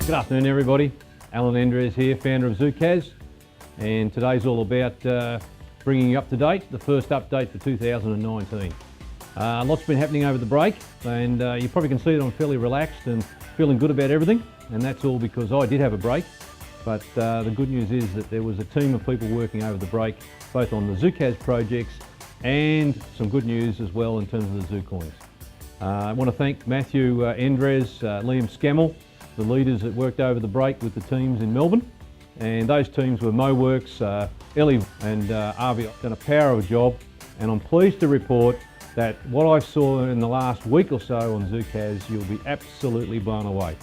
Good afternoon everybody, Allan Endresz here, founder of Zukaz, and today's all about bringing you up to date, the first update for 2019. Lots been happening over the break, and you probably can see that I'm fairly relaxed and feeling good about everything, and that's all because I did have a break. But the good news is that there was a team of people working over the break, both on the Zukaz projects and some good news as well in terms of the Zucoins. I want to thank Matthew Endresz, Liam Scammell, the leaders that worked over the break with the teams in Melbourne. And those teams were MoWorks, Ellie and Avi done a power of a job, and I'm pleased to report that what I saw in the last week or so on Zukaz, you'll be absolutely blown away.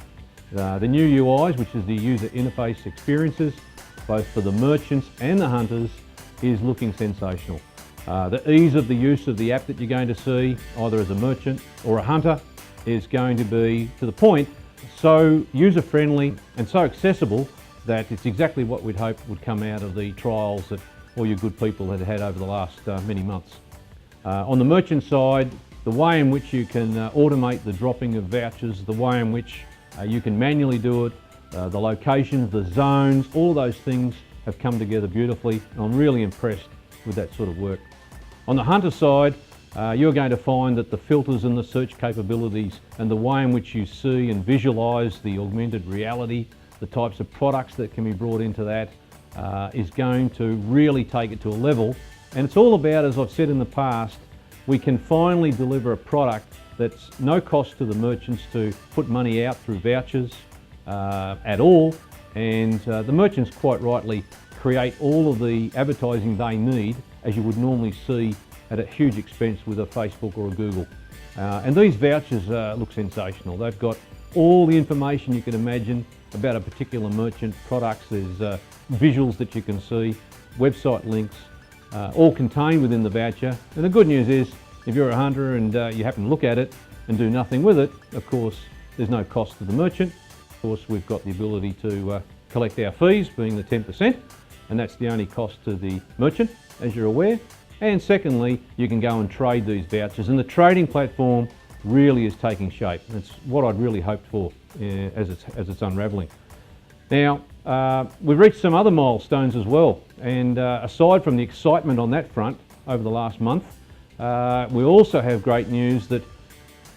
The new UIs, which is the user interface experiences, both for the merchants and the hunters, is looking sensational. The ease of the use of the app that you're going to see, either as a merchant or a hunter, is going to be to the point, so user-friendly and so accessible that it's exactly what we'd hoped would come out of the trials that all you good people had had over the last many months. On the merchant side, the way in which you can automate the dropping of vouchers, the way in which you can manually do it, the locations, the zones, all those things have come together beautifully. I'm really impressed with that sort of work. On the hunter side, you're going to find that the filters and the search capabilities and the way in which you see and visualise the augmented reality, the types of products that can be brought into that, is going to really take it to a level. And it's all about, as I've said in the past, we can finally deliver a product that's no cost to the merchants to put money out through vouchers at all, and the merchants quite rightly create all of the advertising they need, as you would normally see at a huge expense with a Facebook or a Google. And these vouchers look sensational. They've got all the information you can imagine about a particular merchant, products, there's visuals that you can see, website links, all contained within the voucher. And the good news is, if you're a hunter and you happen to look at it and do nothing with it, of course, there's no cost to the merchant. Of course, we've got the ability to collect our fees, being the 10%, and that's the only cost to the merchant, as you're aware. And secondly, you can go and trade these vouchers, and the trading platform really is taking shape. It's what I'd really hoped for as it's unravelling. Now, we've reached some other milestones as well, and aside from the excitement on that front over the last month, we also have great news that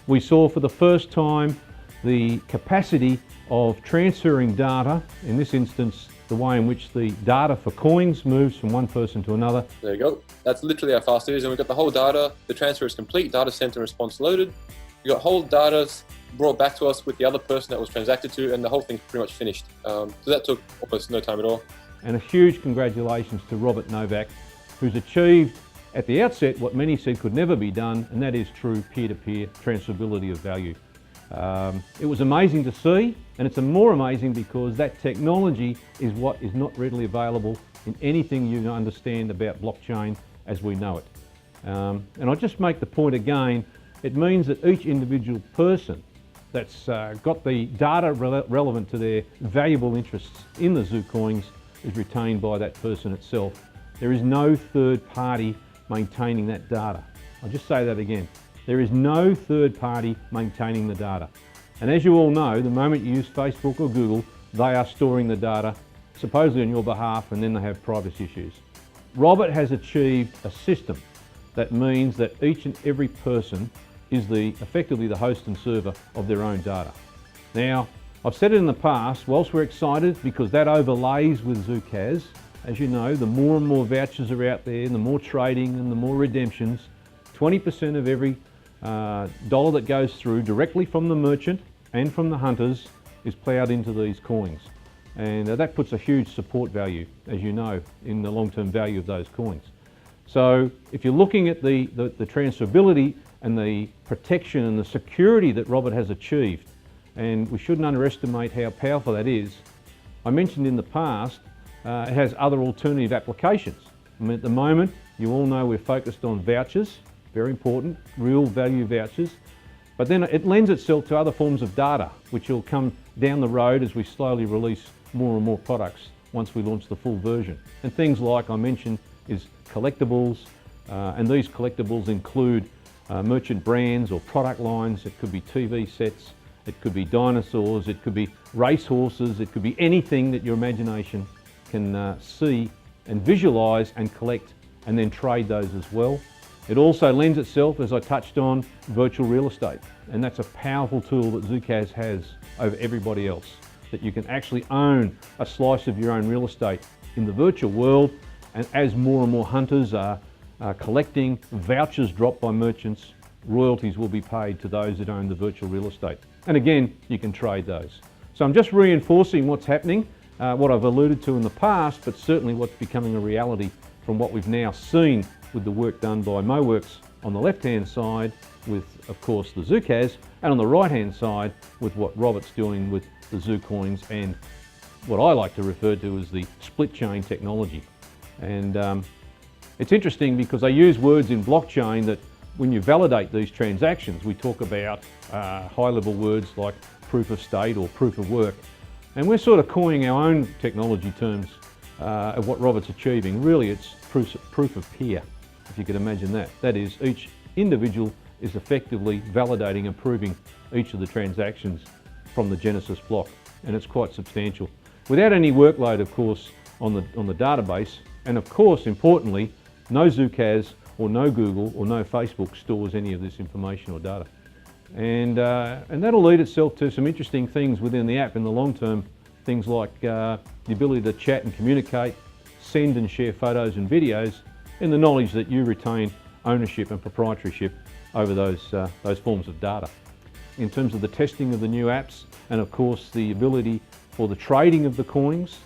we saw for the first time the capacity of transferring data, in this instance the way in which the data for coins moves from one person to another. There you go. That's literally how fast it is, and we've got the whole data. The transfer is complete, data sent and response loaded. We've got whole data brought back to us with the other person that was transacted to, and the whole thing's pretty much finished. So that took almost no time at all. And a huge congratulations to Novak, who's achieved at the outset what many said could never be done, and that is true peer-to-peer transferability of value. It was amazing to see, and it's more amazing because that technology is what is not readily available in anything you understand about blockchain as we know it. And I'll just make the point again, it means that each individual person that's got the data relevant to their valuable interests in the Zucoins is retained by that person itself. There is no third party maintaining that data. I'll just say that again. There is no third party maintaining the data. And as you all know, the moment you use Facebook or Google, they are storing the data supposedly on your behalf, and then they have privacy issues. Robert has achieved a system that means that each and every person is effectively the host and server of their own data. Now, I've said it in the past, whilst we're excited because that overlays with Zukaz, as you know, the more and more vouchers are out there and the more trading and the more redemptions, 20% of every dollar that goes through directly from the merchant and from the hunters is ploughed into these coins. And that puts a huge support value, as you know, in the long-term value of those coins. So if you're looking at the transferability and the protection and the security that Robert has achieved, and we shouldn't underestimate how powerful that is. I mentioned in the past, it has other alternative applications. I mean, at the moment, you all know we're focused on vouchers, very important, real value vouchers, but then it lends itself to other forms of data, which will come down the road as we slowly release more and more products once we launch the full version. And things like I mentioned is collectibles, and these collectibles include merchant brands or product lines. It could be TV sets, it could be dinosaurs, it could be racehorses, it could be anything that your imagination can see and visualise and collect and then trade those as well. It also lends itself, as I touched on, virtual real estate, and that's a powerful tool that Zukaz has over everybody else, that you can actually own a slice of your own real estate in the virtual world. And as more and more hunters are collecting vouchers dropped by merchants, royalties will be paid to those that own the virtual real estate. And again, you can trade those. So I'm just reinforcing what's happening, what I've alluded to in the past, but certainly what's becoming a reality from what we've now seen with the work done by MoWorks on the left-hand side with, of course, the Zukaz, and on the right-hand side with what Robert's doing with the Zucoins and what I like to refer to as the split chain technology. And it's interesting because they use words in blockchain that when you validate these transactions, we talk about high-level words like proof of state or proof of work. And we're sort of coining our own technology terms of what Robert's achieving. Really, it's proof of peer, if you could imagine that. That is, each individual is effectively validating and proving each of the transactions from the Genesis block, and it's quite substantial. Without any workload, of course, on the database, and of course, importantly, no Zukaz or no Google or no Facebook stores any of this information or data. And that'll lead itself to some interesting things within the app in the long term, things like the ability to chat and communicate, send and share photos and videos, in the knowledge that you retain ownership and proprietorship over those forms of data. In terms of the testing of the new apps, and of course the ability for the trading of the coins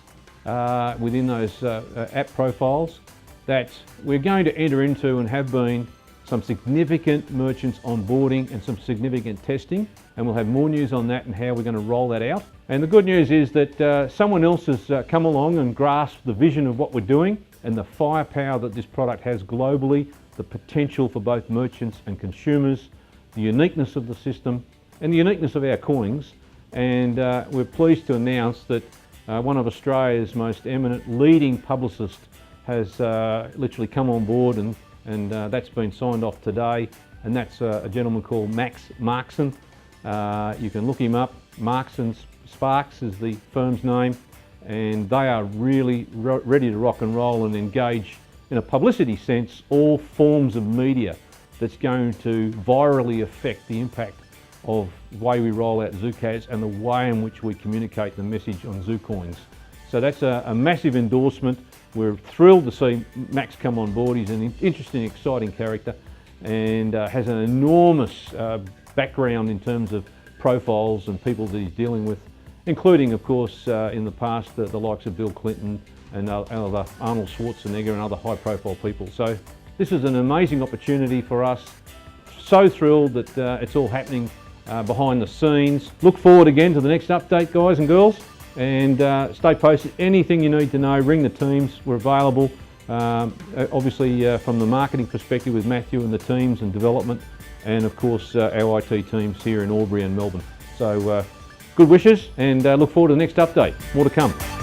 within those app profiles, that we're going to enter into and have been some significant merchants onboarding and some significant testing, and we'll have more news on that and how we're going to roll that out. And the good news is that someone else has come along and grasped the vision of what we're doing and the firepower that this product has globally, the potential for both merchants and consumers, the uniqueness of the system and the uniqueness of our coins. And we're pleased to announce that one of Australia's most eminent leading publicists has literally come on board, and that's been signed off today, and that's a gentleman called Max Markson. You can look him up. Markson Sparks is the firm's name, and they are really ready to rock and roll and engage in a publicity sense all forms of media that's going to virally affect the impact of the way we roll out Zukaz and the way in which we communicate the message on Zucoins. So that's a massive endorsement. We're thrilled to see Max come on board. He's an interesting, exciting character and has an enormous background in terms of profiles and people that he's dealing with, including, of course, in the past, the likes of Bill Clinton and other Arnold Schwarzenegger and other high-profile people. So this is an amazing opportunity for us. So thrilled that it's all happening behind the scenes. Look forward again to the next update, guys and girls, and stay posted. Anything you need to know, ring the teams. We're available, obviously from the marketing perspective with Matthew and the teams and development, and of course our IT teams here in Albury and Melbourne. So good wishes, and look forward to the next update. More to come.